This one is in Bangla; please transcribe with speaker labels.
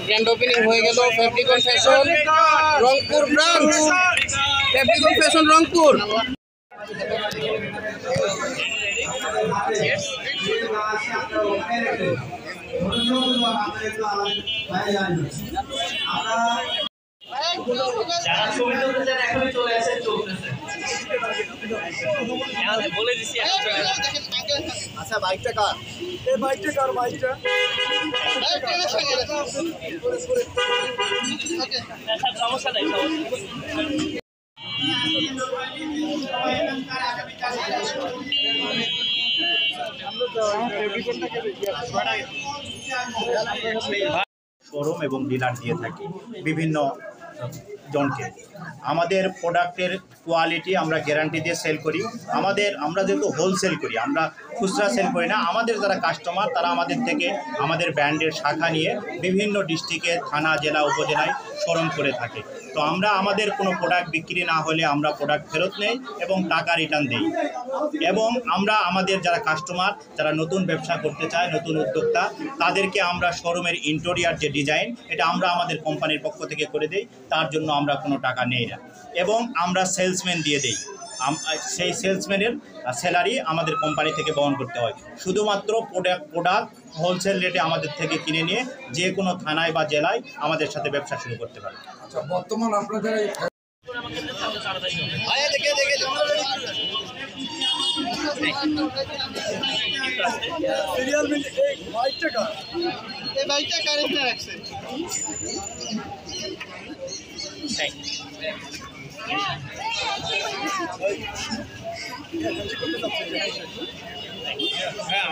Speaker 1: গ্র্যান্ড ওপেনিং হয়ে গেল Fabricon fashion Rangpur branch. Fabricon fashion Rangpur.
Speaker 2: আচ্ছা বাইকটা কার? এই বাইকটা কার? বাইকটা
Speaker 1: সমস্যা নাই।
Speaker 3: শোরুম এবং ডিলার দিয়ে থাকি বিভিন্ন জনকে। আমাদের প্রোডাক্টের কোয়ালিটি আমরা গ্যারান্টি দিয়ে সেল করি। আমরা যেহেতু হোলসেল করি, আমরা খুচরা সেল করি না। আমাদের যারা কাস্টমার তারা আমাদের থেকে আমাদের ব্র্যান্ডের শাখা নিয়ে বিভিন্ন ডিস্ট্রিক্টে, থানা, জেলা, উপজেলায় শোরুম করে থাকে। তো আমরা আমাদের কোনো প্রোডাক্ট বিক্রি না হলে আমরা প্রোডাক্ট ফেরত নেই এবং টাকা রিটার্ন দিই। এবং আমরা আমাদের যারা কাস্টমার, যারা নতুন ব্যবসা করতে চায়, নতুন উদ্যোক্তা, তাদেরকে আমরা শোরুমের ইন্টেরিয়র যে ডিজাইন, এটা আমরা আমাদের কোম্পানির পক্ষ থেকে করে দিই। তার জন্য আমরা কোনো টাকা নেই না এবং আমরা সেলসম্যান দিয়ে দিই। সেই সেলসম্যানের স্যালারি আমাদের কোম্পানি থেকে বহন করতে হয়। শুধুমাত্র প্রোডাক্ট হোলসেল রেটে আমাদের থেকে কিনে নিয়ে যে কোনো থানায় বা জেলায় আমাদের সাথে ব্যবসা শুরু করতে পারে।
Speaker 2: আচ্ছা, বর্তমান আপনাদের সিরিয়াল মিল এই বাইকটা কার?
Speaker 1: এই বাইকটা কারেন্ট রাখছে। হ্যাঁ